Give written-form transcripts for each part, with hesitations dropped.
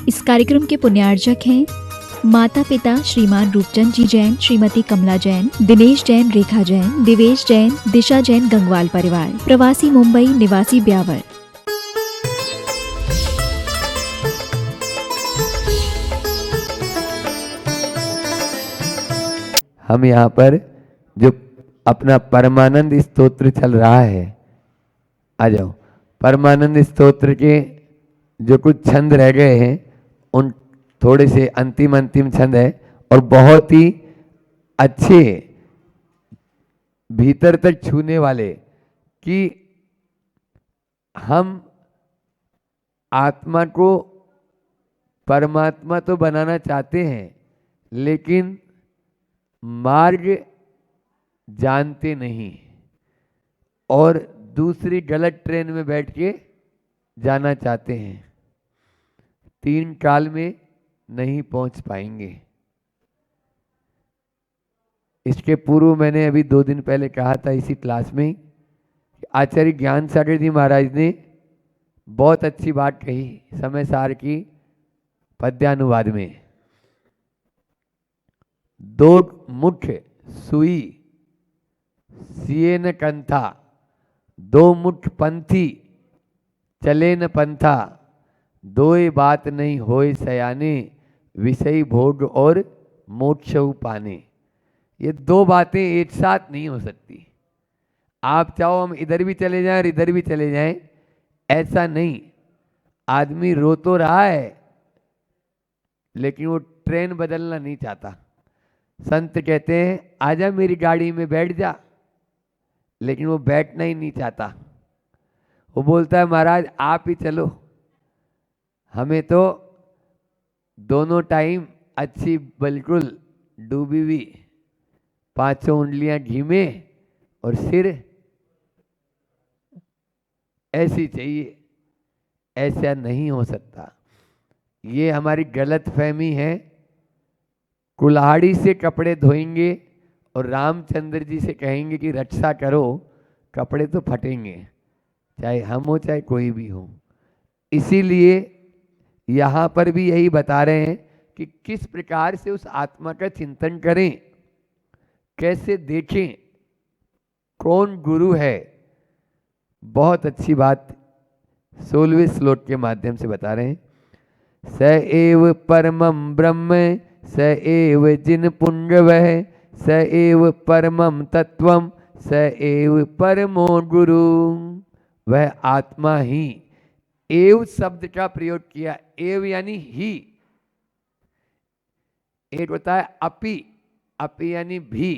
इस कार्यक्रम के पुण्यार्जक हैं माता पिता श्रीमान रूपचंद जी जैन, श्रीमती कमला जैन, दिनेश जैन, रेखा जैन, दिवेश जैन, दिशा जैन, गंगवाल परिवार, प्रवासी मुंबई, निवासी ब्यावर। हम यहाँ पर जो अपना परमानंद स्तोत्र चल रहा है, आ जाओ। परमानंद स्तोत्र के जो कुछ छंद रह गए हैं, उन थोड़े से अंतिम छंद है और बहुत ही अच्छे, भीतर तक छूने वाले, कि हम आत्मा को परमात्मा तो बनाना चाहते हैं, लेकिन मार्ग जानते नहीं और दूसरी गलत ट्रेन में बैठ के जाना चाहते हैं। 3 काल में नहीं पहुंच पाएंगे। इसके पूर्व मैंने अभी 2 दिन पहले कहा था इसी क्लास में कि आचार्य ज्ञान सागर जी महाराज ने बहुत अच्छी बात कही समय सार की पद्यानुवाद में। 2 मुख्य सुई सिए न कंथा, 2 मुख्य पंथी चले न पंथा, 2 बात नहीं होए सयाने, विषय भोग और मोक्ष पाने। ये 2 बातें एक साथ नहीं हो सकती। आप चाहो हम इधर भी चले जाएं और इधर भी चले जाएं, ऐसा नहीं। आदमी रो तो रहा है, लेकिन वो ट्रेन बदलना नहीं चाहता। संत कहते हैं आजा मेरी गाड़ी में बैठ जा, लेकिन वो बैठना ही नहीं चाहता। वो बोलता है महाराज आप ही चलो, हमें तो दोनों टाइम अच्छी बिल्कुल डूबी हुई 5 उंगलियां घी में और सिर ऐसी चाहिए। ऐसा नहीं हो सकता। ये हमारी गलत फहमी है। कुल्हाड़ी से कपड़े धोएंगे और रामचंद्र जी से कहेंगे कि रक्षा करो, कपड़े तो फटेंगे, चाहे हम हो चाहे कोई भी हो। इसीलिए यहाँ पर भी यही बता रहे हैं कि किस प्रकार से उस आत्मा का चिंतन करें, कैसे देखें, कौन गुरु है। बहुत अच्छी बात 16वें श्लोक के माध्यम से बता रहे हैं। स एव परमं ब्रह्म स एव जिन पुंगवः स एव परमं तत्वं स एव परमो गुरु। वह आत्मा ही, एव शब्द का प्रयोग किया। एव यानी ही, एक होता है अपि, अपि यानी भी,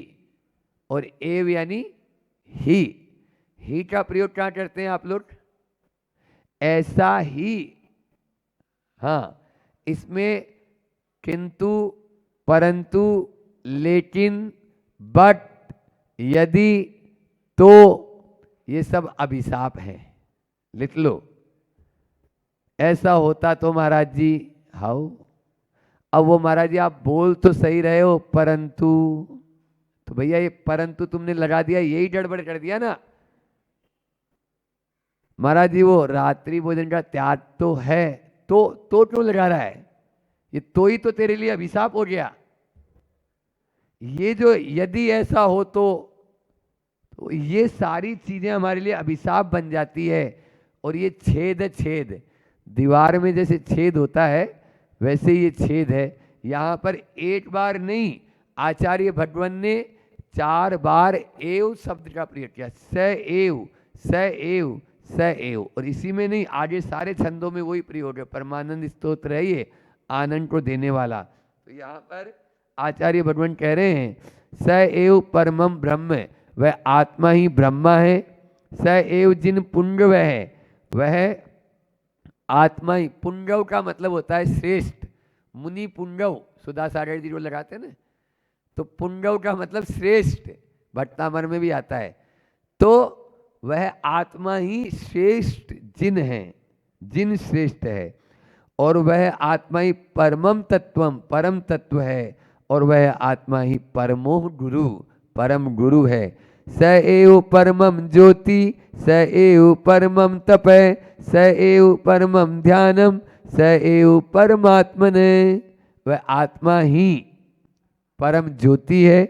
और एव यानी ही। ही का प्रयोग क्या करते हैं आप लोग? ऐसा ही। हाँ, इसमें किंतु, परंतु, लेकिन, बट, यदि, तो, ये सब अभिशाप है। लिख लो। ऐसा होता तो महाराज जी हाउ। अब वो महाराज जी आप बोल तो सही रहे हो, परंतु, तो भैया ये परंतु तुमने लगा दिया, यही गड़बड़ कर दिया ना। महाराज जी वो रात्रि भोजन का त्याग तो है, तो क्यों लगा रहा है? ये तो ही तो तेरे लिए अभिशाप हो गया। ये जो यदि ऐसा हो तो ये सारी चीजें हमारे लिए अभिशाप बन जाती है। और ये छेद दीवार में जैसे छेद होता है, वैसे ये छेद है। यहाँ पर एक बार नहीं, आचार्य भगवान ने 4 बार एव शब्द का प्रयोग किया। स एव, स एव, स एव। और इसी में नहीं, आगे सारे छंदों में वही प्रयोग है। परमानंद स्तोत्र है ये, आनंद को देने वाला। तो यहाँ पर आचार्य भगवान कह रहे हैं स एव परमम ब्रह्म, वह आत्मा ही ब्रह्मा है। स एव जिन पुंगव है, वह आत्मा ही। पुंगव का मतलब होता है श्रेष्ठ। मुनि पुंगव, सुधा सागर जी को लगाते हैं ना, तो पुंगव का मतलब श्रेष्ठ, भट्टामर में भी आता है। तो वह आत्मा ही श्रेष्ठ जिन है, जिन श्रेष्ठ है। और वह आत्मा ही परमम तत्वम, परम तत्व है। और वह आत्मा ही परमोह गुरु, परम गुरु है। स एव परमम ज्योति स एव परमम तप स एव परमम ध्यानम स एव परमात्मने, वह आत्मा ही परम ज्योति है,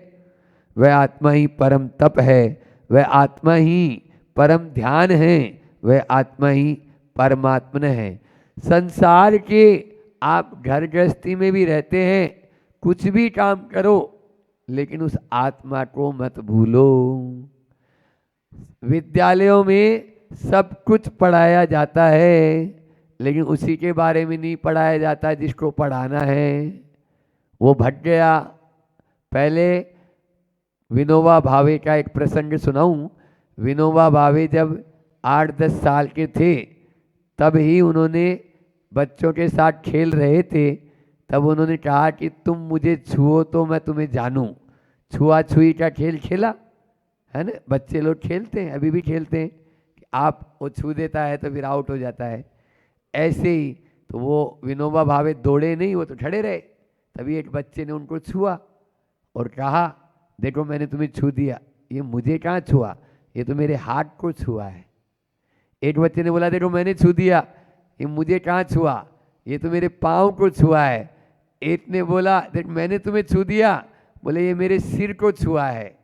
वह आत्मा ही परम तप है, वह आत्मा ही परम ध्यान है, वह आत्मा ही परमात्मन है। संसार के आप घर गृहस्थी में भी रहते हैं, कुछ भी काम करो, लेकिन उस आत्मा को मत भूलो। विद्यालयों में सब कुछ पढ़ाया जाता है, लेकिन उसी के बारे में नहीं पढ़ाया जाता जिसको पढ़ाना है। वो भट गया। पहले विनोबा भावे का एक प्रसंग सुनाऊं। विनोबा भावे जब 8-10 साल के थे, तब ही उन्होंने बच्चों के साथ खेल रहे थे, तब उन्होंने कहा कि तुम मुझे छुओ तो मैं तुम्हें जानूं। छुआ-छुई का खेल खेला है ना, बच्चे लोग खेलते हैं, अभी भी खेलते हैं कि आप वो छू देता है तो फिर आउट हो जाता है। ऐसे ही तो वो विनोबा भावे दौड़े नहीं, वो तो खड़े रहे। तभी एक बच्चे ने उनको छुआ और कहा, देखो मैंने तुम्हें छू दिया। ये मुझे कहाँ छुआ, ये तो मेरे हाथ को छुआ है। एक बच्चे ने बोला, देखो मैंने छू दिया, ये मुझे कहाँ छुआ, ये तो मेरे पाँव को छुआ है। एक ने बोला, देख मैंने तुम्हें छू दिया, बोले ये मेरे सिर को छुआ है।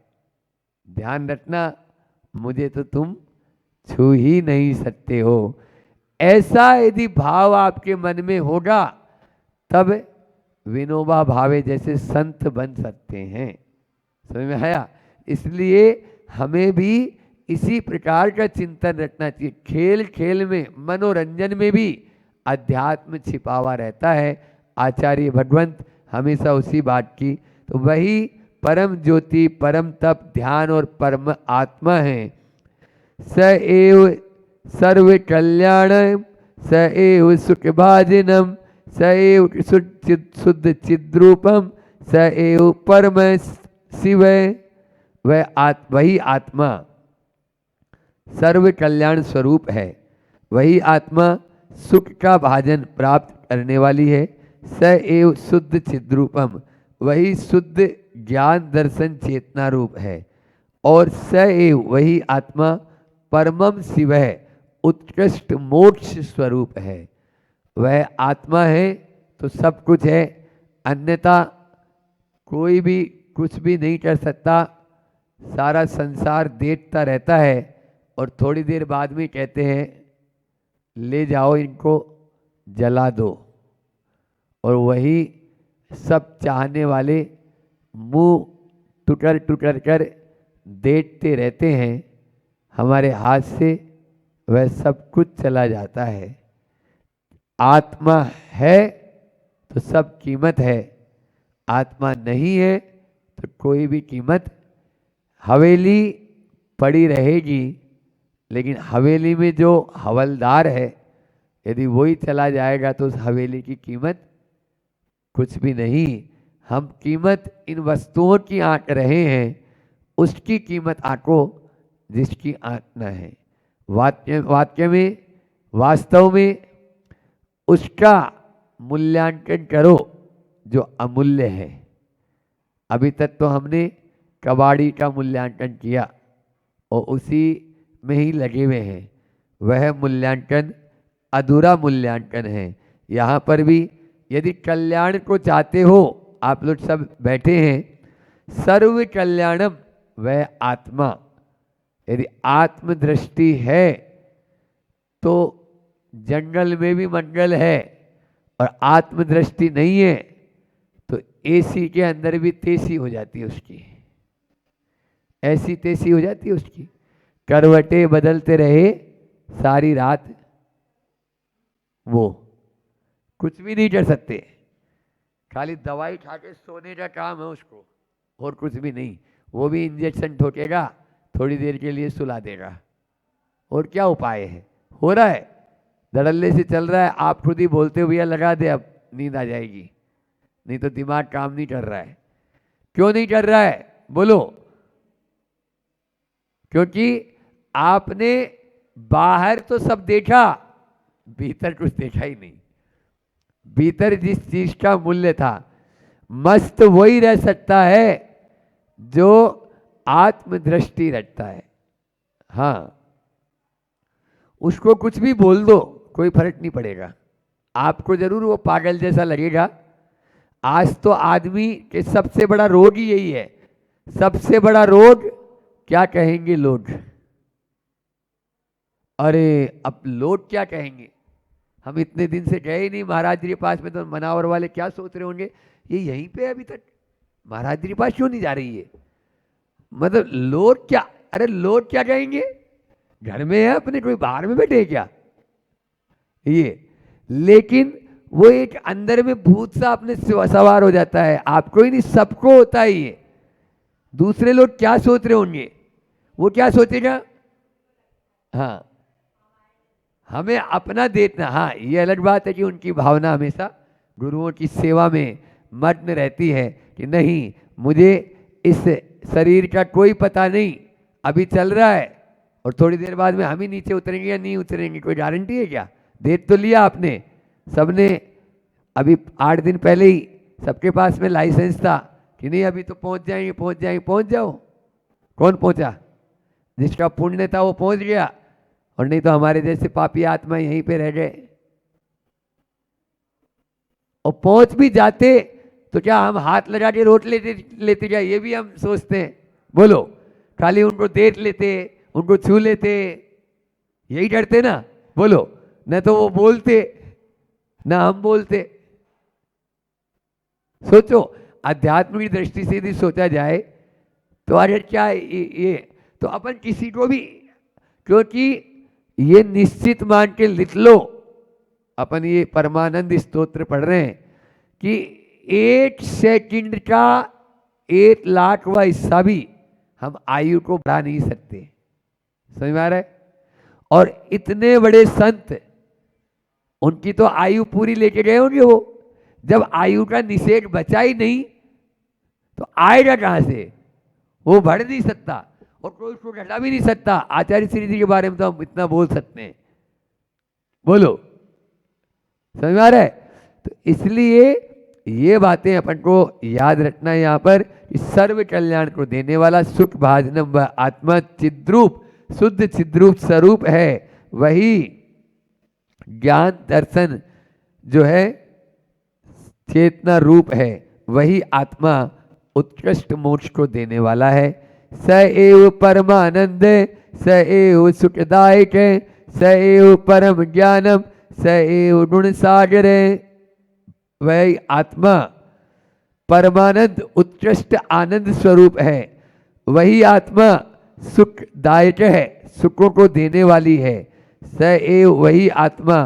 ध्यान रखना, मुझे तो तुम छू ही नहीं सकते हो। ऐसा यदि भाव आपके मन में होगा, तब विनोबा भावे जैसे संत बन सकते हैं। समझ में आया? इसलिए हमें भी इसी प्रकार का चिंतन रखना चाहिए। खेल खेल में, मनोरंजन में भी अध्यात्म छिपा हुआ रहता है। आचार्य भगवंत हमेशा उसी बात की, तो वही परम ज्योति, परम तप, ध्यान और परम आत्मा है। स एव सर्व कल्याण, स एव सुख भाजनम, स एव शुद्ध चिद्रूपम, स एव परम शिव। वही आत्मा सर्व कल्याण स्वरूप है, वही आत्मा सुख का भाजन प्राप्त करने वाली है। स एव शुद्ध चिद्रूपम, वही शुद्ध ज्ञान दर्शन चेतना रूप है। और स एव वही आत्मा परमम शिव है, उत्कृष्ट मोक्ष स्वरूप है। वह आत्मा है तो सब कुछ है, अन्यथा कोई भी कुछ भी नहीं कर सकता। सारा संसार देखता रहता है और थोड़ी देर बाद में कहते हैं ले जाओ इनको जला दो, और वही सब चाहने वाले मुंह टुकर टुकर कर देखते रहते हैं। हमारे हाथ से वह सब कुछ चला जाता है। आत्मा है तो सब कीमत है, आत्मा नहीं है तो कोई भी कीमत। हवेली पड़ी रहेगी, लेकिन हवेली में जो हवलदार है, यदि वही चला जाएगा तो उस हवेली की कीमत कुछ भी नहीं। हम कीमत इन वस्तुओं की आंक रहे हैं, उसकी कीमत आंको जिसकी आंक न है। वाक्य में, वास्तव में उसका मूल्यांकन करो जो अमूल्य है। अभी तक तो हमने कबाड़ी का मूल्यांकन किया और उसी में ही लगे हुए हैं। वह मूल्यांकन अधूरा मूल्यांकन है। यहाँ पर भी यदि कल्याण को चाहते हो, आप लोग सब बैठे हैं, सर्व कल्याणम वह आत्मा। यदि आत्मदृष्टि है तो जंगल में भी मंगल है, और आत्मदृष्टि नहीं है तो एसी के अंदर भी तेसी हो जाती है उसकी, ऐसी तेसी हो जाती है उसकी। करवटें बदलते रहे सारी रात, वो कुछ भी नहीं कर सकते, खाली दवाई खा के सोने का काम है उसको, और कुछ भी नहीं। वो भी इंजेक्शन ठोकेगा, थोड़ी देर के लिए सुला देगा, और क्या उपाय है? हो रहा है, धड़ल्ले से चल रहा है। आप खुद ही बोलते हो भैया लगा दे, अब नींद आ जाएगी, नहीं तो दिमाग काम नहीं कर रहा है। क्यों नहीं कर रहा है बोलो? क्योंकि आपने बाहर तो सब देखा, भीतर कुछ देखा ही नहीं। भीतर जिस चीज का मूल्य था, मस्त वही रह सकता है जो आत्मदृष्टि रखता है। हाँ, उसको कुछ भी बोल दो, कोई फर्क नहीं पड़ेगा। आपको जरूर वो पागल जैसा लगेगा। आज तो आदमी के सबसे बड़ा रोग ही यही है। सबसे बड़ा रोग क्या कहेंगे लोग। अरे अब लोग क्या कहेंगे, हम इतने दिन से गए ही नहीं महाराज जी के पास में, तो मनावर वाले क्या सोच रहे होंगे, ये यहीं पे अभी तक महाराज जी के पास क्यों नहीं जा रही है। मतलब लोग क्या, अरे लोग क्या कहेंगे, घर में है अपने, कोई बाहर में बैठे क्या ये। लेकिन वो एक अंदर में भूत सा अपने सवार हो जाता है, आपको ही नहीं सबको होता है ये। दूसरे लोग क्या सोच रहे होंगे, वो क्या सोचेगा, हाँ हमें अपना देना। हाँ ये अलग बात है कि उनकी भावना हमेशा गुरुओं की सेवा में मग्न रहती है कि नहीं, मुझे इस शरीर का कोई पता नहीं, अभी चल रहा है और थोड़ी देर बाद में हम ही नीचे उतरेंगे या नहीं उतरेंगे, कोई गारंटी है क्या। देख तो लिया आपने, सबने अभी 8 दिन पहले ही सबके पास में लाइसेंस था कि नहीं अभी तो पहुंच जाएंगे पहुंच जाएंगे, पहुंच जाओ। कौन पहुंचा, जिसका पुण्य था वो पहुंच गया, और नहीं तो हमारे जैसे पापी आत्मा यहीं पे रह गए। और पहुंच भी जाते तो क्या हम हाथ लगा के रोट लेते क्या, ये भी हम सोचते हैं। बोलो, खाली उनको देख लेते, उनको छू लेते, यही डरते ना। बोलो, न तो वो बोलते ना हम बोलते। सोचो, अध्यात्म की दृष्टि से यदि सोचा जाए तो अरे क्या ये तो अपन किसी को भी, क्योंकि ये निश्चित मान के लिख लो, अपन ये परमानंद स्तोत्र पढ़ रहे हैं कि 1 सेकंड का 1 लाखवां हिस्सा भी हम आयु को बढ़ा नहीं सकते। समझ में आ रहा है। और इतने बड़े संत, उनकी तो आयु पूरी लेके गए होंगे वो, जब आयु का निषेध बचा ही नहीं तो आएगा कहां से, वो बढ़ नहीं सकता और कोई उसको घटा भी नहीं सकता। आचार्य श्री जी के बारे में तो हम इतना बोल सकते हैं। बोलो, समझ में आ रहा है। तो इसलिए ये बातें अपन को याद रखना है यहाँ पर कि सर्व कल्याण को देने वाला सुख भाजनम व आत्मा चिद्रूप शुद्ध चिद्रूप स्वरूप है, वही ज्ञान दर्शन जो है चेतना रूप है, वही आत्मा उत्कृष्ट मोक्ष को देने वाला है। स एव परमानंद, स एव सुखदायक, स एव परम ज्ञानम, स एव गुण सागर। वही आत्मा परमानंद उत्कृष्ट आनंद स्वरूप है, वही आत्मा सुखदायक है, सुखों को देने वाली है। स एव वही आत्मा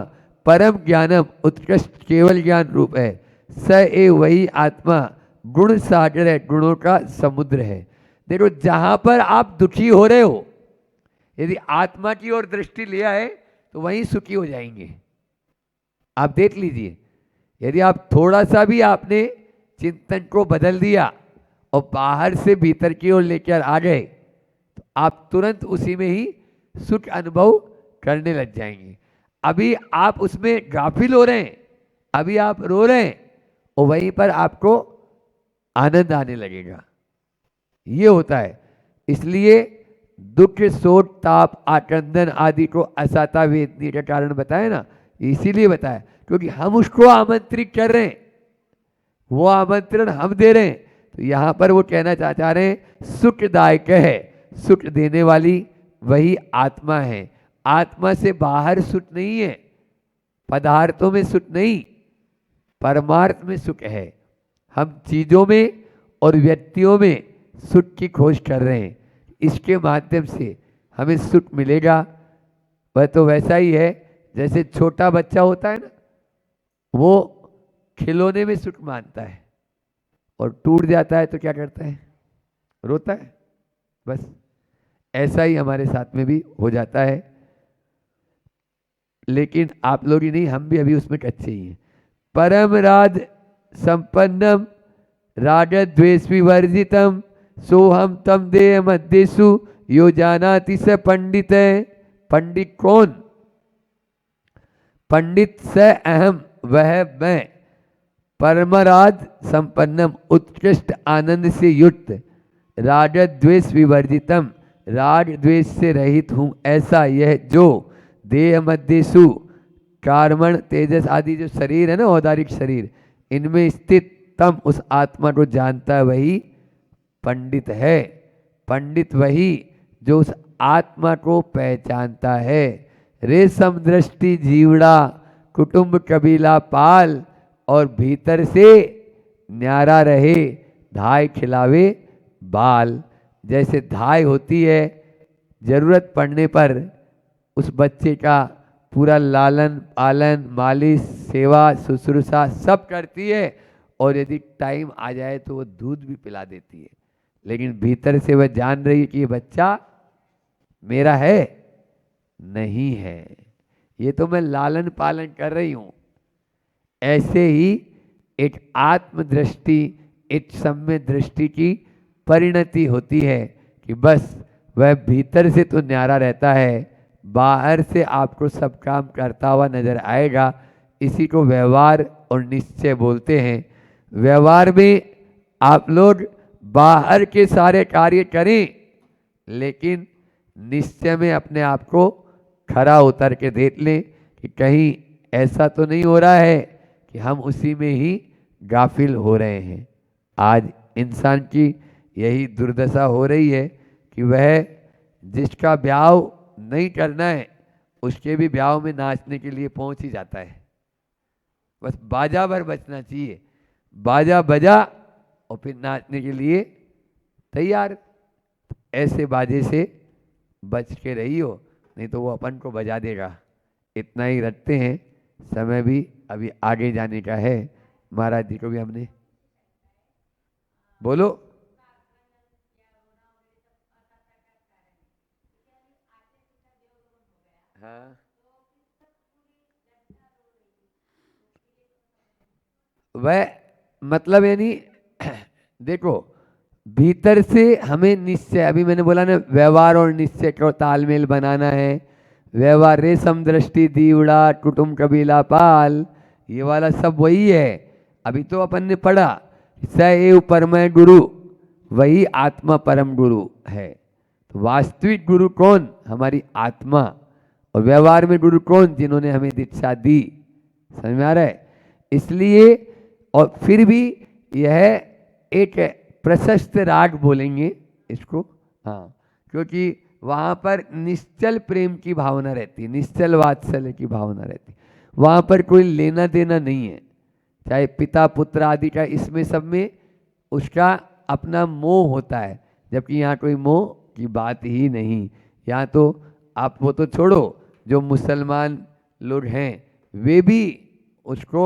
परम ज्ञानम उत्कृष्ट केवल ज्ञान रूप है। स एव वही आत्मा गुण सागर है, गुणों का समुद्र है। देखो, जहां पर आप दुखी हो रहे हो, यदि आत्मा की ओर दृष्टि लिया है तो वहीं सुखी हो जाएंगे। आप देख लीजिए, यदि आप थोड़ा सा भी आपने चिंतन को बदल दिया और बाहर से भीतर की ओर लेकर आ गए तो आप तुरंत उसी में ही सुख अनुभव करने लग जाएंगे। अभी आप उसमें गाफिल हो रहे हैं, अभी आप रो रहे हैं और वहीं पर आपको आनंद आने लगेगा। ये होता है। इसलिए दुख शोक ताप आक्रंदन आदि को असाता वेदनी का कारण बताया ना, इसीलिए बताया क्योंकि हम उसको आमंत्रित कर रहे हैं, वो आमंत्रण हम दे रहे हैं। तो यहाँ पर वो कहना चाह रहे हैं सुखदायक है, सुख देने वाली वही आत्मा है। आत्मा से बाहर सुख नहीं है, पदार्थों में सुख नहीं, परमार्थ में सुख है। हम चीजों में और व्यक्तियों में सुख की खोज कर रहे हैं, इसके माध्यम से हमें सुख मिलेगा। वह तो वैसा ही है जैसे छोटा बच्चा होता है ना, वो खिलौने में सुख मानता है और टूट जाता है तो क्या करता है, रोता है। बस ऐसा ही हमारे साथ में भी हो जाता है। लेकिन आप लोग ही नहीं, हम भी अभी उसमें कच्चे ही हैं। परम राज संपन्नम राग द्वेष विवर्जितम सोहम तम देह मध्यसु यो जानाति स पंडित है। पंडित कौन, पंडित स अहम वह मैं, परमराज संपन्नम उत्कृष्ट आनंद से युक्त, राग द्वेष विवर्जितम राग द्वेष से रहित हूँ ऐसा यह जो देह मध्यसु कार्मण तेजस आदि जो शरीर है ना, औदारिक शरीर, इनमें स्थित तम उस आत्मा को जानता है, वही पंडित है। पंडित वही जो उस आत्मा को पहचानता है। रेशम दृष्टि जीवड़ा कुटुंब कबीला पाल, और भीतर से न्यारा रहे धाय खिलावे बाल। जैसे धाय होती है, जरूरत पड़ने पर उस बच्चे का पूरा लालन पालन मालिश सेवा शुश्रूषा सब करती है, और यदि टाइम आ जाए तो वो दूध भी पिला देती है। लेकिन भीतर से वह जान रही है कि ये बच्चा मेरा है नहीं है, ये तो मैं लालन पालन कर रही हूं। ऐसे ही एक आत्मदृष्टि, एक सम्य दृष्टि की परिणति होती है कि बस वह भीतर से तो न्यारा रहता है, बाहर से आपको सब काम करता हुआ नजर आएगा। इसी को व्यवहार और निश्चय बोलते हैं। व्यवहार में आप लोग बाहर के सारे कार्य करें, लेकिन निश्चय में अपने आप को खरा उतर के देख लें कि कहीं ऐसा तो नहीं हो रहा है कि हम उसी में ही गाफिल हो रहे हैं। आज इंसान की यही दुर्दशा हो रही है कि वह जिसका ब्याह नहीं करना है उसके भी ब्याह में नाचने के लिए पहुंच ही जाता है। बस बाजा भर बजना चाहिए, बाजा बजा और फिर नाचने के लिए तैयार। ऐसे बाजे से बच के रही हो, नहीं तो वो अपन को बजा देगा। इतना ही रखते हैं, समय भी अभी आगे जाने का है। महाराज जी को भी हमने बोलो। हाँ, वह मतलब यानी देखो, भीतर से हमें निश्चय, अभी मैंने बोला ना, व्यवहार और निश्चय को तालमेल बनाना है। व्यवहार रेशम दृष्टि दीवड़ा कुटुंब कबीला पाल, ये वाला सब वही है। अभी तो अपन ने पढ़ा स एव परमय गुरु, वही आत्मा परम गुरु है। तो वास्तविक गुरु कौन? हमारी आत्मा। और व्यवहार में गुरु कौन? जिन्होंने हमें दीक्षा दी। समझ में आ रहा है? इसलिए, और फिर भी यह एक प्रशस्त राग बोलेंगे इसको, हाँ, क्योंकि वहाँ पर निश्चल प्रेम की भावना रहती है, निश्चल वात्सल्य की भावना रहती है। वहाँ पर कोई लेना देना नहीं है, चाहे पिता पुत्र आदि का, इसमें सब में उसका अपना मोह होता है। जबकि यहाँ कोई मोह की बात ही नहीं। यहाँ तो आप वो तो छोड़ो, जो मुसलमान लोग हैं वे भी उसको,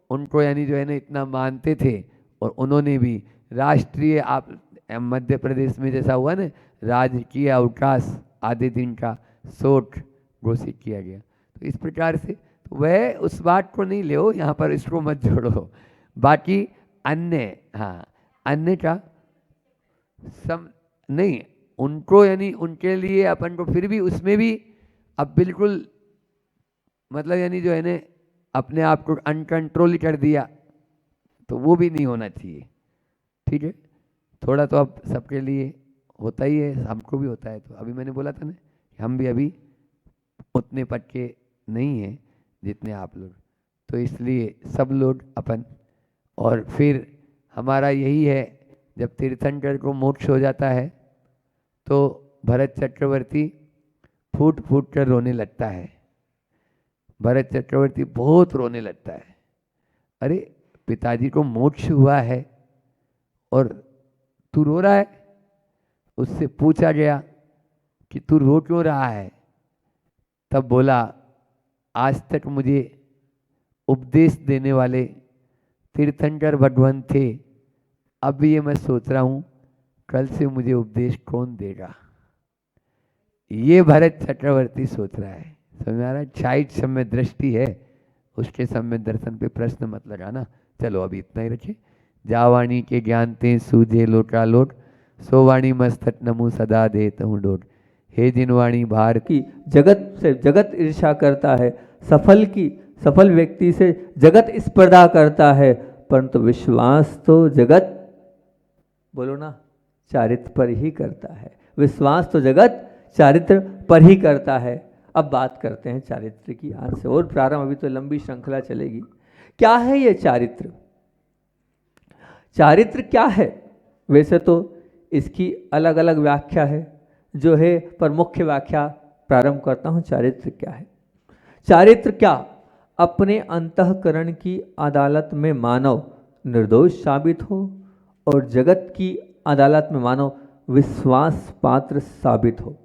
उनको यानी जो है ना इतना मानते थे, और उन्होंने भी राष्ट्रीय, आप मध्य प्रदेश में जैसा हुआ ना, राजकीय अवकाश आधे दिन का शोक घोषित किया गया। तो इस प्रकार से तो वह उस बात को नहीं ले, यहाँ पर इसको मत जोड़ो। बाकी अन्य, हाँ, अन्य का सम नहीं, उनको यानी उनके लिए अपन को फिर भी उसमें भी अब बिल्कुल मतलब यानी जो है ना अपने आप को अनकंट्रोल कर दिया, तो वो भी नहीं होना चाहिए। ठीक है, थोड़ा तो अब सबके लिए होता ही है, हमको भी होता है। तो अभी मैंने बोला था ना कि हम भी अभी उतने पक्के नहीं हैं जितने आप लोग, तो इसलिए सब लोग अपन, और फिर हमारा यही है, जब तीर्थंकर को मोक्ष हो जाता है तो भरत चक्रवर्ती फूट फूट कर रोने लगता है। भरत चक्रवर्ती बहुत रोने लगता है। अरे पिताजी को मोक्ष हुआ है और तू रो रहा है? उससे पूछा गया कि तू रो क्यों रहा है? तब बोला, आज तक मुझे उपदेश देने वाले तीर्थंकर भगवान थे, अब ये मैं सोच रहा हूँ कल से मुझे उपदेश कौन देगा। ये भरत चक्रवर्ती सोच रहा है। समझ में आ रहा है? शायद सम्य दृष्टि है, उसके सम्य दर्शन पे प्रश्न मत लगाना। चलो अभी इतना ही रखे। जावाणी के ज्ञान ते सूझे लोटा लोट, सोवाणी मस्तक नमु सदा देत हूँ डोट। हे जिनवाणी भार की जगत से जगत ईर्ष्या करता है, सफल व्यक्ति से जगत स्पर्धा करता है, परंतु विश्वास तो जगत, बोलो ना, चारित्र पर ही करता है। विश्वास तो जगत चारित्र पर ही करता है। अब बात करते हैं चारित्र की आज से और प्रारंभ, अभी तो लंबी श्रृंखला चलेगी। क्या है ये चारित्र? चारित्र क्या है? वैसे तो इसकी अलग अलग व्याख्या है जो है, पर मुख्य व्याख्या प्रारंभ करता हूं। चारित्र क्या है? चारित्र क्या? अपने अंतःकरण की अदालत में मानव निर्दोष साबित हो और जगत की अदालत में मानव विश्वास पात्र साबित हो।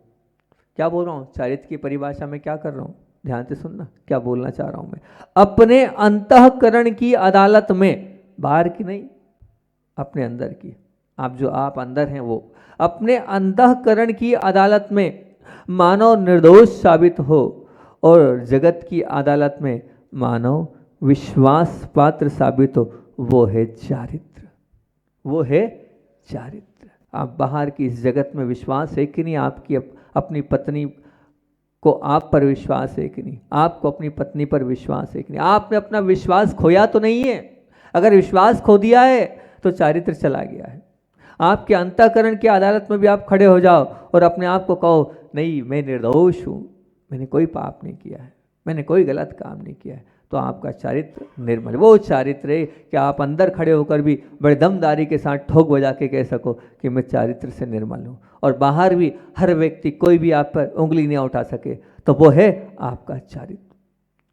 क्या बोल रहा हूं? चारित्र की परिभाषा में क्या कर रहा हूं, ध्यान से सुनना क्या बोलना चाह रहा हूं मैं। अपने अंतःकरण की अदालत में, बाहर की नहीं, अपने अंदर की। आप जो आप अंदर हैं वो, अपने अंतःकरण की अदालत में मानव निर्दोष साबित हो और जगत की अदालत में मानव विश्वास पात्र साबित हो, वो है चारित्र। वो है चारित्र। आप बाहर की इस जगत में विश्वास है कि नहीं? आपकी अपनी पत्नी को आप पर विश्वास है कि नहीं? आपको अपनी पत्नी पर विश्वास है कि नहीं? आपने अपना विश्वास खोया तो नहीं है? अगर विश्वास खो दिया है तो चारित्र चला गया है। आपके अंतःकरण की अदालत में भी आप खड़े हो जाओ और अपने आप को कहो नहीं मैं निर्दोष हूँ, मैंने कोई पाप नहीं किया है, मैंने कोई गलत काम नहीं किया है, तो आपका चारित्र निर्मल। वो चारित्र है कि आप अंदर खड़े होकर भी बड़े दमदारी के साथ ठोक बजा के कह सको कि मैं चारित्र से निर्मल हूँ, और बाहर भी हर व्यक्ति कोई भी आप पर उंगली नहीं उठा सके, तो वो है आपका चारित्र।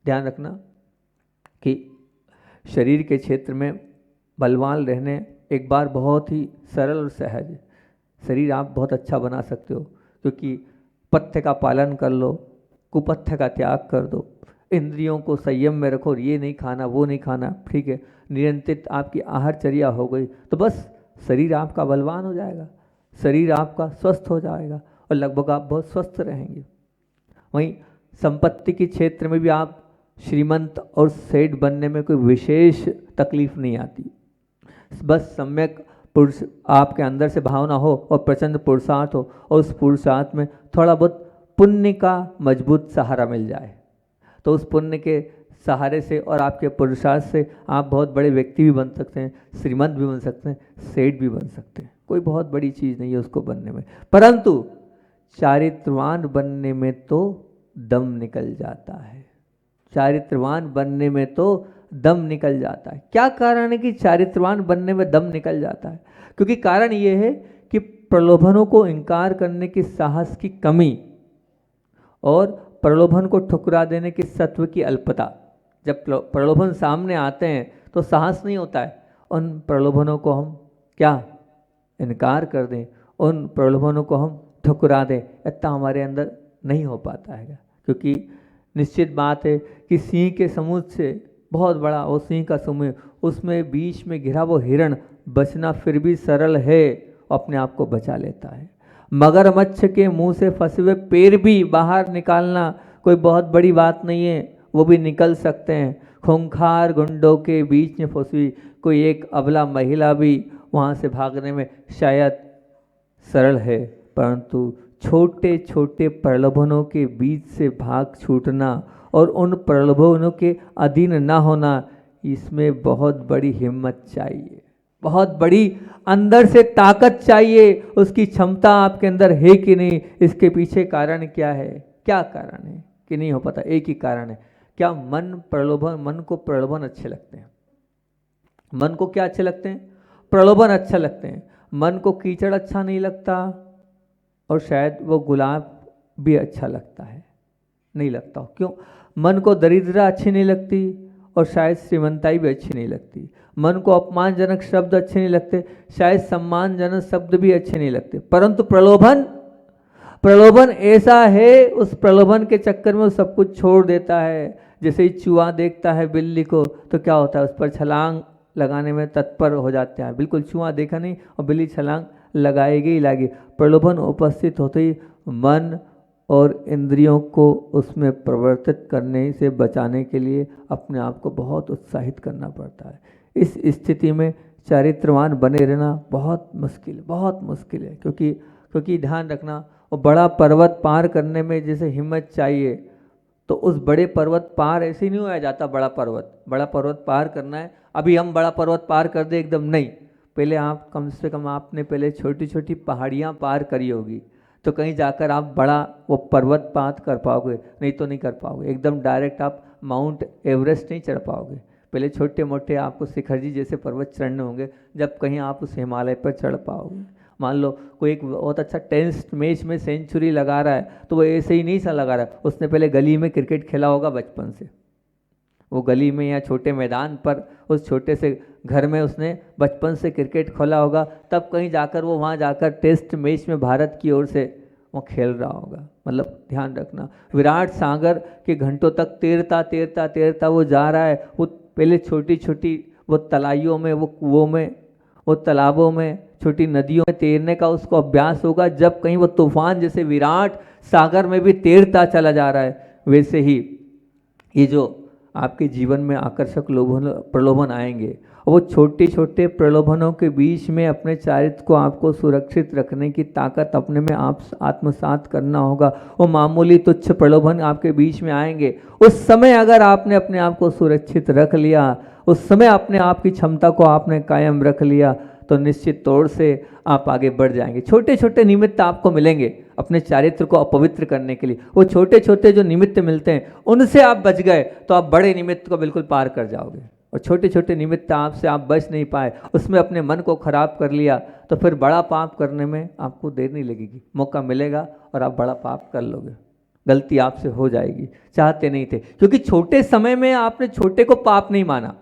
ध्यान रखना कि शरीर के क्षेत्र में बलवान रहने एक बार बहुत ही सरल और सहज है। शरीर आप बहुत अच्छा बना सकते हो, क्योंकि पथ्य का पालन कर लो, कुपथ्य का त्याग कर दो, इंद्रियों को संयम में रखो, ये नहीं खाना वो नहीं खाना, ठीक है, नियंत्रित आपकी आहारचर्या हो गई, तो बस शरीर आपका बलवान हो जाएगा, शरीर आपका स्वस्थ हो जाएगा और लगभग आप बहुत स्वस्थ रहेंगे। वहीं संपत्ति के क्षेत्र में भी आप श्रीमंत और सेठ बनने में कोई विशेष तकलीफ नहीं आती। बस सम्यक पुरुष आपके अंदर से भावना हो और प्रचंड पुरुषार्थ हो, और उस पुरुषार्थ में थोड़ा बहुत पुण्य का मजबूत सहारा मिल जाए, तो उस पुण्य के सहारे से और आपके पुरुषार्थ से आप बहुत बड़े व्यक्ति भी बन सकते हैं, श्रीमंत भी बन सकते हैं, सेठ भी बन सकते हैं। कोई बहुत बड़ी चीज़ नहीं है उसको बनने में, परंतु चारित्रवान बनने में तो दम निकल जाता है। चारित्रवान बनने में तो दम निकल जाता है। क्या कारण है कि चारित्रवान बनने में दम निकल जाता है? क्योंकि कारण ये है कि प्रलोभनों को इनकार करने की साहस की कमी और प्रलोभन को ठुकरा देने की सत्व की अल्पता। जब प्रलोभन सामने आते हैं तो साहस नहीं होता है, उन प्रलोभनों को हम क्या इनकार कर दें, उन प्रलोभनों को हम ठुकरा दें, इतना हमारे अंदर नहीं हो पाता है। क्योंकि निश्चित बात है कि सिंह के समूह से बहुत बड़ा वो सिंह का समूह, उसमें बीच में घिरा वो हिरण, बचना फिर भी सरल है, अपने आप को बचा लेता है। मगरमच्छ के मुंह से फंसे हुए पैर भी बाहर निकालना कोई बहुत बड़ी बात नहीं है, वो भी निकल सकते हैं। खूंखार गुंडों के बीच में फंसी कोई एक अबला महिला भी वहाँ से भागने में शायद सरल है, परंतु छोटे छोटे प्रलोभनों के बीच से भाग छूटना और उन प्रलोभनों के अधीन ना होना, इसमें बहुत बड़ी हिम्मत चाहिए, बहुत बड़ी अंदर से ताकत चाहिए। उसकी क्षमता आपके अंदर है कि नहीं, इसके पीछे कारण क्या है? क्या कारण है कि नहीं हो पता? एक ही कारण है, क्या मन को प्रलोभन अच्छे लगते हैं। मन को क्या अच्छे लगते हैं? प्रलोभन अच्छा लगते हैं। मन को कीचड़ अच्छा नहीं लगता, और शायद वो गुलाब भी अच्छा लगता है, नहीं लगता। क्यों? मन को दरिद्रता अच्छी नहीं लगती, और शायद श्रीमंताई भी अच्छी नहीं लगती। मन को अपमानजनक शब्द अच्छे नहीं लगते, शायद सम्मानजनक शब्द भी अच्छे नहीं लगते। परंतु प्रलोभन ऐसा है, उस प्रलोभन के चक्कर में वो सब कुछ छोड़ देता है। जैसे ही चूहा देखता है बिल्ली को तो क्या होता है, उस पर छलांग लगाने में तत्पर हो जाते हैं। बिल्कुल चूहा देखा नहीं और बिल्ली छलांग लगाएगी ही लागी। प्रलोभन उपस्थित होते ही मन और इंद्रियों को उसमें प्रवर्तित करने से बचाने के लिए अपने आप को बहुत उत्साहित करना पड़ता है। इस स्थिति में चारित्रवान बने रहना बहुत मुश्किल है, क्योंकि ध्यान रखना, वो बड़ा पर्वत पार करने में जैसे हिम्मत चाहिए, तो उस बड़े पर्वत पार ऐसे ही नहीं होया जाता। बड़ा पर्वत पार करना है, अभी हम बड़ा पर्वत पार कर दे, एकदम नहीं। पहले आप कम से कम आपने पहले छोटी छोटी पहाड़ियाँ पार करी होगी, तो कहीं जाकर आप बड़ा वो पर्वत पात कर पाओगे, नहीं तो नहीं कर पाओगे। एकदम डायरेक्ट आप माउंट एवरेस्ट नहीं चढ़ पाओगे। पहले छोटे मोटे आपको शिखर जी जैसे पर्वत चढ़ने होंगे, जब कहीं आप उस हिमालय पर चढ़ पाओगे। मान लो कोई एक बहुत अच्छा टेस्ट मैच में सेंचुरी लगा रहा है, तो वो ऐसे ही नहीं सा लगा रहा है, उसने पहले गली में क्रिकेट खेला होगा बचपन से। वो गली में या छोटे मैदान पर उस छोटे से घर में उसने बचपन से क्रिकेट खेला होगा, तब कहीं जाकर वो वहाँ जाकर टेस्ट मैच में भारत की ओर से वो खेल रहा होगा। मतलब ध्यान रखना, विराट सागर के घंटों तक तैरता तैरता तैरता वो जा रहा है। वो पहले छोटी छोटी वो तलाइयों में, वो कुओं में, वो तालाबों में, छोटी नदियों में तैरने का उसको अभ्यास होगा। जब कहीं वो तूफान जैसे विराट सागर में भी तैरता चला जा रहा है, वैसे ही ये जो आपके जीवन में आकर्षक प्रलोभन आएंगे, वो छोटे छोटे प्रलोभनों के बीच में अपने चारित्र को आपको सुरक्षित रखने की ताकत अपने में आप आत्मसात करना होगा। वो मामूली तुच्छ प्रलोभन आपके बीच में आएंगे, उस समय अगर आपने अपने आप को सुरक्षित रख लिया, उस समय अपने आप की क्षमता को आपने कायम रख लिया, तो निश्चित तौर से आप आगे बढ़ जाएंगे। छोटे छोटे निमित्त आपको मिलेंगे अपने चारित्र को अपवित्र करने के लिए। वो छोटे छोटे जो निमित्त मिलते हैं, उनसे आप बच गए तो आप बड़े निमित्त को बिल्कुल पार कर जाओगे। और छोटे छोटे निमित्त आपसे आप बच नहीं पाए, उसमें अपने मन को खराब कर लिया, तो फिर बड़ा पाप करने में आपको देर नहीं लगेगी, मौका मिलेगा और आप बड़ा पाप कर लोगे। गलती आपसे हो जाएगी, चाहते नहीं थे, क्योंकि छोटे समय में आपने छोटे को पाप नहीं माना।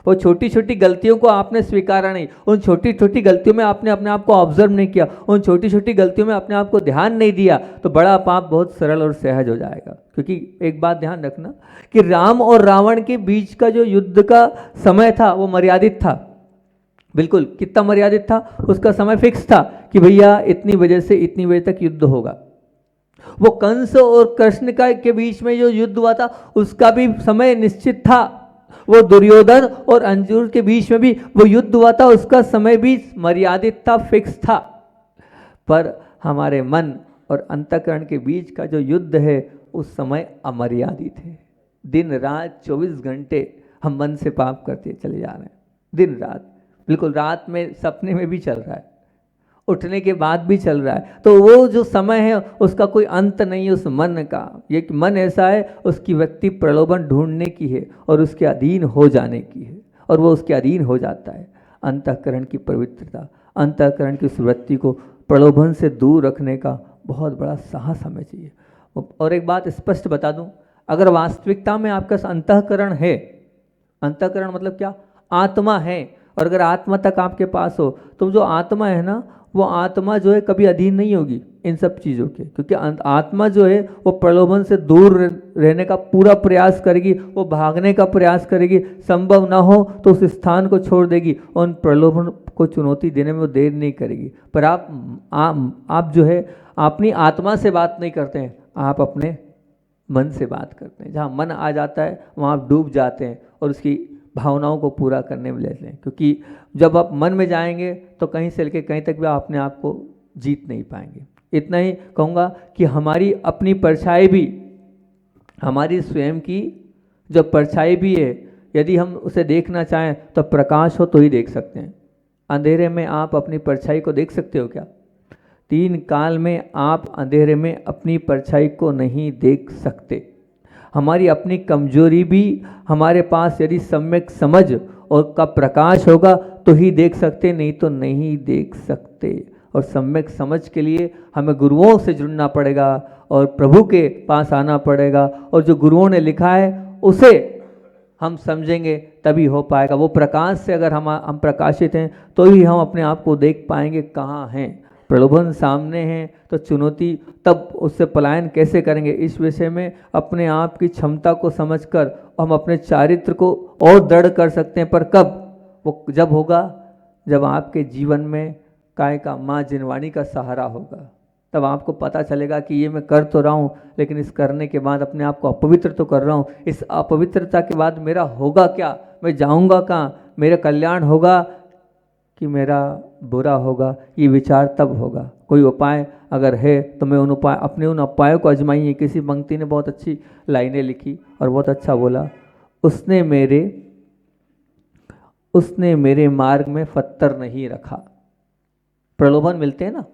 वो छोटी छोटी गलतियों को आपने स्वीकारा नहीं, उन छोटी छोटी गलतियों में आपने अपने आप को ऑब्जर्व नहीं किया, उन छोटी छोटी गलतियों में अपने आप को ध्यान नहीं दिया, तो बड़ा पाप बहुत सरल और सहज हो जाएगा। क्योंकि एक बात ध्यान रखना कि राम और रावण के बीच का जो युद्ध का समय था वो मर्यादित था। बिल्कुल कितना मर्यादित था, उसका समय फिक्स था कि भैया इतनी बजे से इतनी बजे तक युद्ध होगा। वो कंस और कृष्ण का के बीच में जो युद्ध हुआ था उसका भी समय निश्चित था। वो दुर्योधन और अंजुर के बीच में भी वो युद्ध हुआ था, उसका समय भी मर्यादित था, फिक्स था। पर हमारे मन और अंतःकरण के बीच का जो युद्ध है उस समय अमर्यादित है। दिन रात 24 घंटे हम मन से पाप करते चले जा रहे हैं, दिन रात, बिल्कुल रात में सपने में भी चल रहा है, उठने के बाद भी चल रहा है। तो वो जो समय है उसका कोई अंत नहीं है उस मन का। ये मन ऐसा है, उसकी व्यक्ति प्रलोभन ढूंढने की है और उसके अधीन हो जाने की है, और वो उसके अधीन हो जाता है। अंतःकरण की पवित्रता, अंतःकरण की उस वृत्ति को प्रलोभन से दूर रखने का बहुत बड़ा साहस हमें चाहिए। और एक बात स्पष्ट बता दूं, अगर वास्तविकता में आपका अंतःकरण है, अंतःकरण मतलब क्या, आत्मा है, और अगर आत्मा तक आपके पास हो, तो जो आत्मा है ना, वो आत्मा जो है कभी अधीन नहीं होगी इन सब चीज़ों के। क्योंकि आत्मा जो है वो प्रलोभन से दूर रहने का पूरा प्रयास करेगी, वो भागने का प्रयास करेगी, संभव ना हो तो उस स्थान को छोड़ देगी, उन प्रलोभन को चुनौती देने में वो देर नहीं करेगी। पर आप जो है अपनी आत्मा से बात नहीं करते हैं, आप अपने मन से बात करते हैं। जहाँ मन आ जाता है वहाँ आप डूब जाते हैं और उसकी भावनाओं को पूरा करने में लेते हैं। क्योंकि जब आप मन में जाएंगे तो कहीं से लेकर कहीं तक भी आप अपने आप को जीत नहीं पाएंगे। इतना ही कहूँगा कि हमारी अपनी परछाई भी, हमारी स्वयं की जो परछाई भी है, यदि हम उसे देखना चाहें तो प्रकाश हो तो ही देख सकते हैं। अंधेरे में आप अपनी परछाई को देख सकते हो क्या? 3 काल में आप अंधेरे में अपनी परछाई को नहीं देख सकते। हमारी अपनी कमजोरी भी हमारे पास यदि सम्यक समझ और का प्रकाश होगा तो ही देख सकते, नहीं तो नहीं देख सकते। और सम्यक समझ के लिए हमें गुरुओं से जुड़ना पड़ेगा और प्रभु के पास आना पड़ेगा, और जो गुरुओं ने लिखा है उसे हम समझेंगे तभी हो पाएगा। वो प्रकाश से अगर हम प्रकाशित हैं तो ही हम अपने आप को देख पाएंगे कहाँ हैं। प्रलोभन सामने हैं तो चुनौती, तब उससे पलायन कैसे करेंगे, इस विषय में अपने आप की क्षमता को समझकर हम अपने चारित्र को और दृढ़ कर सकते हैं। पर कब? वो जब होगा जब आपके जीवन में काय का माँ जिनवाणी का सहारा होगा। तब आपको पता चलेगा कि ये मैं कर तो रहा हूँ, लेकिन इस करने के बाद अपने आप को अपवित्र तो कर रहा हूँ। इस अपवित्रता के बाद मेरा होगा क्या, मैं जाऊँगा कहाँ, मेरा कल्याण होगा कि मेरा बुरा होगा, ये विचार तब होगा। कोई उपाय अगर है तो मैं अपने उन उपायों को आजमाइए। किसी पंक्ति ने बहुत अच्छी लाइनें लिखी और बहुत अच्छा बोला, उसने मेरे मार्ग में पत्थर नहीं रखा। प्रलोभन मिलते हैं ना,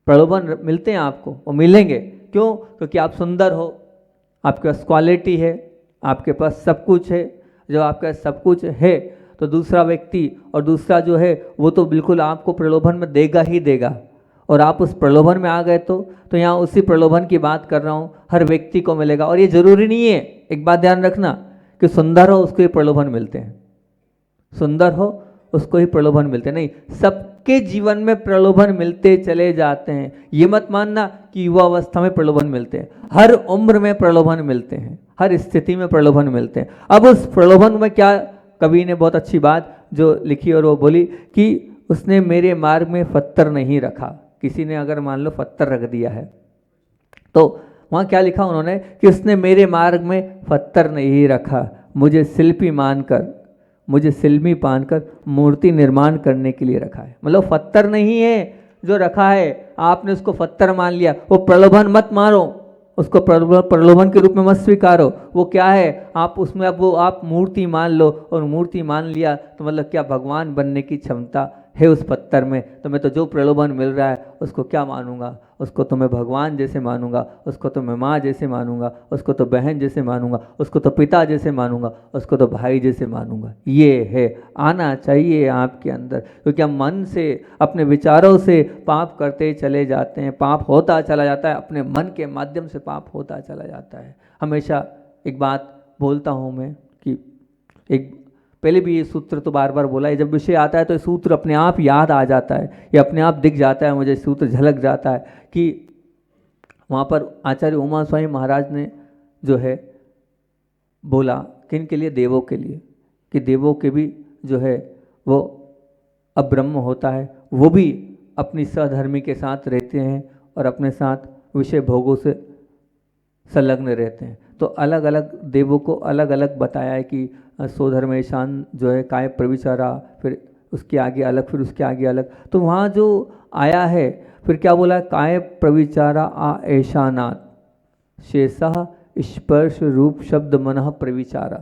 प्रलोभन मिलते हैं आपको, वो मिलेंगे। क्यों? क्योंकि आप सुंदर हो, आपके पास क्वालिटी है, आपके पास सब कुछ है। जब आपके पास सब कुछ है तो दूसरा व्यक्ति और दूसरा जो है वो तो बिल्कुल आपको प्रलोभन में देगा ही देगा। और आप उस प्रलोभन में आ गए तो यहाँ उसी प्रलोभन की बात कर रहा हूँ, हर व्यक्ति को मिलेगा। और ये जरूरी नहीं है, एक बात ध्यान रखना, कि सुंदर हो उसको ही प्रलोभन मिलते हैं, सुंदर हो उसको ही प्रलोभन मिलते हैं, नहीं, सबके जीवन में प्रलोभन मिलते चले जाते हैं। ये मत मानना कि युवा अवस्था में प्रलोभन मिलते हैं, हर उम्र में प्रलोभन मिलते हैं, हर स्थिति में प्रलोभन मिलते हैं। अब उस प्रलोभन में क्या, कवि ने बहुत अच्छी बात जो लिखी और वो बोली कि उसने मेरे मार्ग में पत्थर नहीं रखा। किसी ने अगर मान लो पत्थर रख दिया है तो वहाँ क्या लिखा उन्होंने कि उसने मेरे मार्ग में पत्थर नहीं रखा, मुझे शिल्पी मानकर मूर्ति निर्माण करने के लिए रखा है। मतलब पत्थर नहीं है जो रखा है, आपने उसको पत्थर मान लिया, वो प्रलोभन मत मारो, उसको प्रलोभन के रूप में मत स्वीकारो। वो क्या है, आप उसमें अब वो आप मूर्ति मान लो, और मूर्ति मान लिया तो मतलब क्या भगवान बनने की क्षमता है उस पत्थर में। तो मैं तो जो प्रलोभन मिल रहा है उसको क्या मानूंगा, उसको तो मैं भगवान जैसे मानूंगा, उसको तो मैं माँ जैसे मानूंगा, उसको तो बहन जैसे मानूंगा, उसको तो पिता जैसे मानूंगा, उसको तो भाई जैसे मानूंगा। ये है, आना चाहिए आपके अंदर, क्योंकि हम मन से अपने विचारों से पाप करते चले जाते हैं, पाप होता चला जाता है, अपने मन के माध्यम से पाप होता चला जाता है। हमेशा एक बात बोलता हूँ मैं कि एक पहले भी ये सूत्र तो बार बार बोला है, जब विषय आता है तो ये सूत्र अपने आप याद आ जाता है, ये अपने आप दिख जाता है, मुझे सूत्र झलक जाता है कि वहाँ पर आचार्य उमा स्वामी महाराज ने जो है बोला, किन के लिए, देवों के लिए, कि देवों के भी जो है वो अब्रह्म होता है, वो भी अपनी सहधर्मी के साथ रहते हैं और अपने साथ विषय भोगों से संलग्न रहते हैं। तो अलग अलग देवों को अलग अलग बताया है कि सोधर्मेशान जो है काय प्रविचारा, फिर उसके आगे अलग, फिर उसके आगे अलग। तो वहाँ जो आया है फिर क्या बोला, काय प्रविचारा आ ऐशानाथ शेषा स्पर्श रूप शब्द मनः प्रविचारा।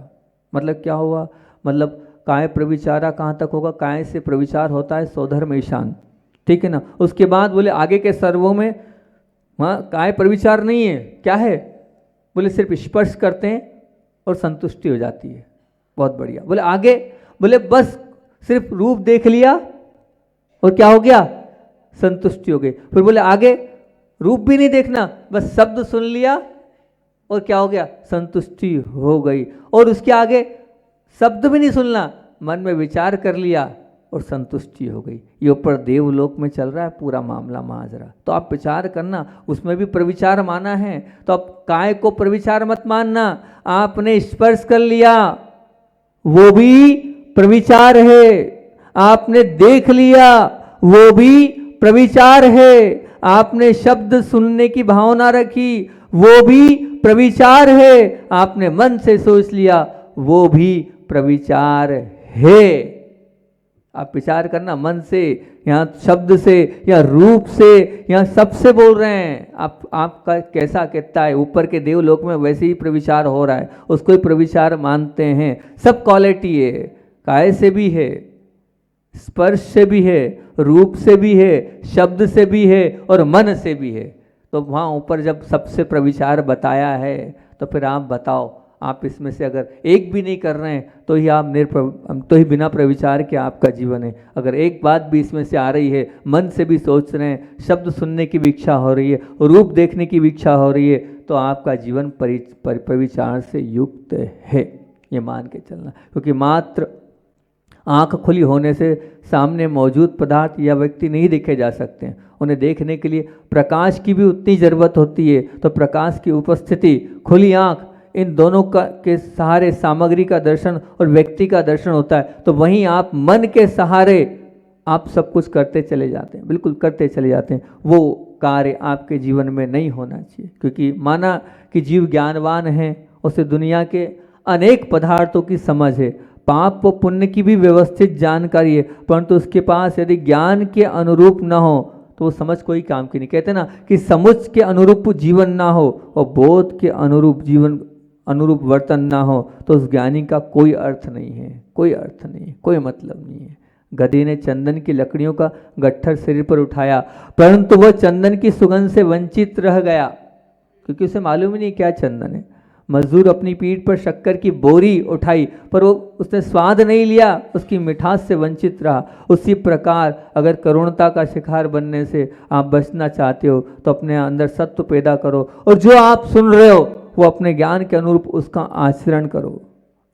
मतलब क्या हुआ, मतलब काय प्रविचारा कहाँ तक होगा, काय से प्रविचार होता है सोधर्म ईशान, ठीक है ना। उसके बाद बोले आगे के सर्वों में वहाँ काय प्रविचार नहीं है, क्या है, बोले सिर्फ स्पर्श करते हैं और संतुष्टि हो जाती है, बहुत बढ़िया। बोले आगे, बोले बस सिर्फ रूप देख लिया और क्या हो गया, संतुष्टि हो गई। फिर बोले आगे रूप भी नहीं देखना, बस शब्द सुन लिया और क्या हो गया, संतुष्टि हो गई। और उसके आगे शब्द भी नहीं सुनना, मन में विचार कर लिया और संतुष्टि हो गई। ये ऊपर देवलोक में चल रहा है पूरा मामला माजरा। तो आप विचार करना, उसमें भी प्रविचार माना है, तो आप काय को प्रविचार मत मानना। आपने स्पर्श कर लिया वो भी प्रविचार है, आपने देख लिया वो भी प्रविचार है, आपने शब्द सुनने की भावना रखी वो भी प्रविचार है, आपने मन से सोच लिया वो भी प्रविचार है। आप विचार करना, मन से, यहाँ शब्द से या रूप से, यहाँ सबसे बोल रहे हैं। आपका कैसा कहता है, ऊपर के देवलोक में वैसे ही प्रविचार हो रहा है, उसको ही प्रविचार मानते हैं। सब क्वालिटी है, काय से भी है, स्पर्श से भी है, रूप से भी है, शब्द से भी है और मन से भी है। तो वहाँ ऊपर जब सबसे प्रविचार बताया है तो फिर आप बताओ, आप इसमें से अगर एक भी नहीं कर रहे हैं तो ही आप तो ही बिना प्रविचार के आपका जीवन है। अगर एक बात भी इसमें से आ रही है, मन से भी सोच रहे हैं, शब्द सुनने की भी इच्छा हो रही है, रूप देखने की भी इच्छा हो रही है, तो आपका जीवन प्रविचार से युक्त है, ये मान के चलना। क्योंकि मात्र आँख खुली होने से सामने मौजूद पदार्थ या व्यक्ति नहीं देखे जा सकते हैं, उन्हें देखने के लिए प्रकाश की भी उतनी ज़रूरत होती है। तो प्रकाश की उपस्थिति, खुली आँख, इन दोनों का के सहारे सामग्री का दर्शन और व्यक्ति का दर्शन होता है। तो वहीं आप मन के सहारे आप सब कुछ करते चले जाते हैं, बिल्कुल करते चले जाते हैं। वो कार्य आपके जीवन में नहीं होना चाहिए, क्योंकि माना कि जीव ज्ञानवान है, उसे दुनिया के अनेक पदार्थों की समझ है, पाप व पुण्य की भी व्यवस्थित जानकारी है, परंतु उसके पास यदि ज्ञान के अनुरूप न हो तो वो समझ कोई काम की नहीं। कहते ना कि समझ के अनुरूप जीवन ना हो और बोध के अनुरूप वर्तन ना हो तो उस ज्ञानी का कोई अर्थ नहीं है, कोई अर्थ नहीं है, कोई मतलब नहीं है। गधी ने चंदन की लकड़ियों का गट्ठर शरीर पर उठाया, परंतु वह चंदन की सुगंध से वंचित रह गया, क्योंकि उसे मालूम ही नहीं क्या चंदन है। मजदूर अपनी पीठ पर शक्कर की बोरी उठाई, पर वो उसने स्वाद नहीं लिया, उसकी मिठास से वंचित रहा। उसी प्रकार अगर करुणता का शिकार बनने से आप बचना चाहते हो तो अपने अंदर सत्व पैदा करो, और जो आप सुन रहे हो वो अपने ज्ञान के अनुरूप उसका आचरण करो,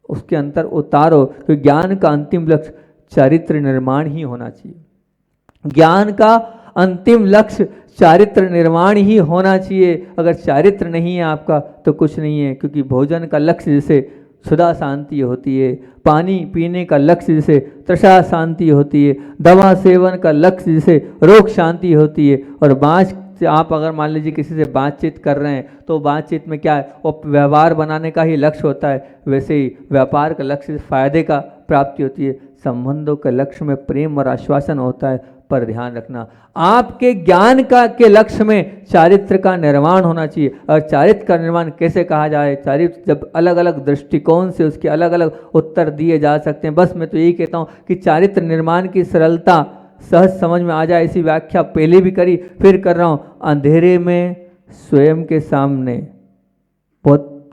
उसके अंतर उतारो। क्योंकि ज्ञान का अंतिम लक्ष्य चारित्र निर्माण ही होना चाहिए। ज्ञान का अंतिम लक्ष्य चारित्र निर्माण ही होना चाहिए। अगर चारित्र नहीं है आपका तो कुछ नहीं है। क्योंकि भोजन का लक्ष्य जैसे क्षुधा शांति होती है, पानी पीने का लक्ष्य जैसे तृषा शांति होती है, दवा सेवन का लक्ष्य जैसे रोग शांति होती है, और आप अगर मान लीजिए किसी से बातचीत कर रहे हैं तो बातचीत में क्या है, वो व्यवहार बनाने का ही लक्ष्य होता है। वैसे ही व्यापार का लक्ष्य फायदे का प्राप्ति होती है, संबंधों के लक्ष्य में प्रेम और आश्वासन होता है। पर ध्यान रखना, आपके ज्ञान का के लक्ष्य में चारित्र का निर्माण होना चाहिए। और चारित्र का निर्माण कैसे कहा जाए, चारित्र जब अलग अलग दृष्टिकोण से उसके अलग अलग उत्तर दिए जा सकते हैं। बस मैं तो यही कहता हूँ कि चारित्र निर्माण की सरलता सहज समझ में आ जाए, ऐसी व्याख्या पहले भी करी फिर कर रहा हूँ। अंधेरे में स्वयं के सामने, बहुत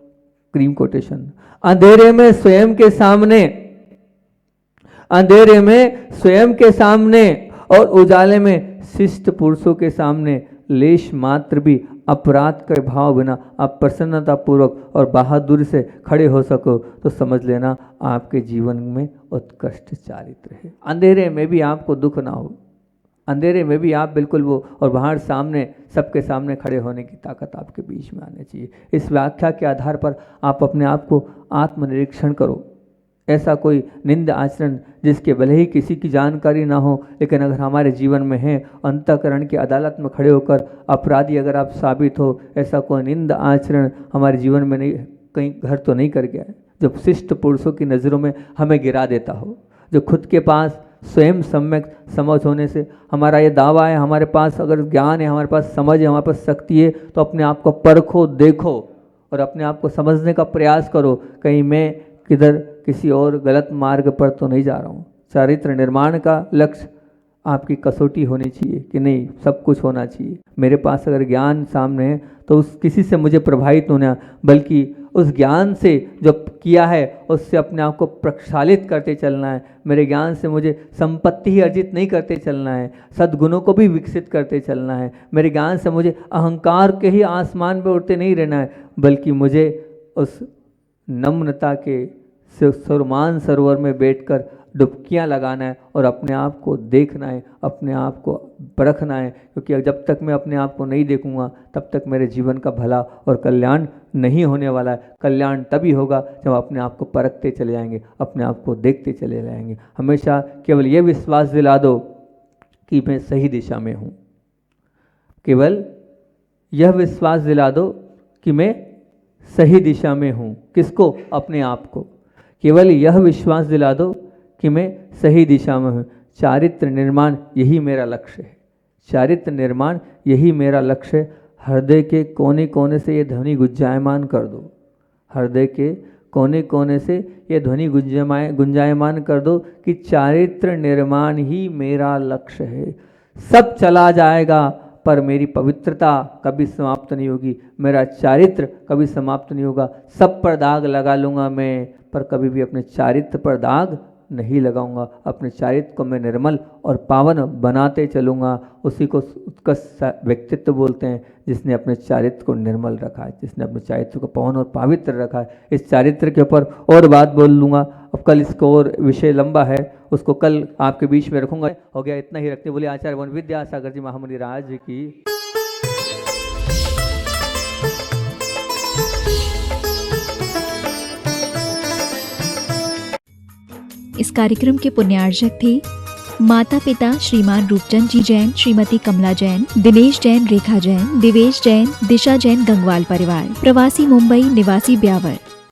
क्रीम कोटेशन, अंधेरे में स्वयं के सामने, अंधेरे में स्वयं के सामने और उजाले में शिष्ट पुरुषों के सामने लेश मात्र भी अपराध के भाव बिना आप प्रसन्नता पूर्वक और बहादुरी से खड़े हो सको तो समझ लेना आपके जीवन में उत्कृष्ट चारित्र है। अंधेरे में भी आपको दुख ना हो, अंधेरे में भी आप बिल्कुल वो, और बाहर सामने सबके सामने खड़े होने की ताकत आपके बीच में आनी चाहिए। इस व्याख्या के आधार पर आप अपने आप को आत्मनिरीक्षण करो। ऐसा कोई निंद आचरण जिसके भले ही किसी की जानकारी ना हो, लेकिन अगर हमारे जीवन में है, अंतःकरण की अदालत में खड़े होकर अपराधी अगर आप साबित हो, ऐसा कोई निंद आचरण हमारे जीवन में नहीं, कहीं घर तो नहीं कर गया है, जो शिष्ट पुरुषों की नज़रों में हमें गिरा देता हो, जो खुद के पास स्वयं सम्यक समझ होने से हमारा ये दावा है, हमारे पास अगर ज्ञान है, हमारे पास समझ है, हमारे पास शक्ति है, तो अपने आप को परखो, देखो और अपने आप को समझने का प्रयास करो, कहीं मैं किधर किसी और गलत मार्ग पर तो नहीं जा रहा हूँ। चारित्र निर्माण का लक्ष्य आपकी कसौटी होनी चाहिए कि नहीं, सब कुछ होना चाहिए। मेरे पास अगर ज्ञान सामने है तो उस किसी से मुझे प्रभावित होना, बल्कि उस ज्ञान से जो किया है उससे अपने आप को प्रक्षालित करते चलना है। मेरे ज्ञान से मुझे संपत्ति ही अर्जित नहीं करते चलना है, सद्गुणों को भी विकसित करते चलना है। मेरे ज्ञान से मुझे अहंकार के ही आसमान पर उड़ते नहीं रहना है, बल्कि मुझे उस नम्रता के सुरमान सरोवर में बैठकर डुबकियां लगाना है और अपने आप को देखना है, अपने आप को परखना है। क्योंकि जब तक मैं अपने आप को नहीं देखूंगा तब तक मेरे जीवन का भला और कल्याण नहीं होने वाला है। कल्याण तभी होगा जब अपने आप को परखते चले जाएंगे, अपने आप को देखते चले जाएंगे। हमेशा केवल ये विश्वास दिला दो कि मैं सही दिशा में हूँ, केवल यह विश्वास दिला दो कि मैं सही दिशा में हूँ। किसको? अपने आप को। केवल यह विश्वास दिला दो कि मैं सही दिशा में हूँ। चारित्र निर्माण यही मेरा लक्ष्य है, चारित्र निर्माण यही मेरा लक्ष्य है। हृदय के कोने कोने से ये ध्वनि गुंजायमान कर दो, हृदय के कोने कोने से ये ध्वनि गुंजायमान कर दो कि चारित्र निर्माण ही मेरा लक्ष्य है। सब चला जाएगा पर मेरी पवित्रता कभी समाप्त नहीं होगी, मेरा चारित्र कभी समाप्त नहीं होगा। सब पर दाग लगा लूँगा मैं, पर कभी भी अपने चारित्र पर दाग नहीं लगाऊंगा। अपने चारित्र को मैं निर्मल और पावन बनाते चलूँगा। उसी को उसका व्यक्तित्व बोलते हैं, जिसने अपने चारित्र को निर्मल रखा है, जिसने अपने चारित्र को पावन और पवित्र रखा है। इस चारित्र के ऊपर और बात बोल लूँगा, अब कल इसको और विषय लंबा है, उसको कल आपके बीच में रखूँगा। हो गया इतना ही रखते बोले आचार्य वन विद्यासागर जी महामुनि राज की। इस कार्यक्रम के पुण्यार्जक थे माता पिता श्रीमान रूपचंद जी जैन, श्रीमती कमला जैन, दिनेश जैन, रेखा जैन, दिवेश जैन, दिशा जैन, गंगवाल परिवार, प्रवासी मुंबई, निवासी ब्यावर।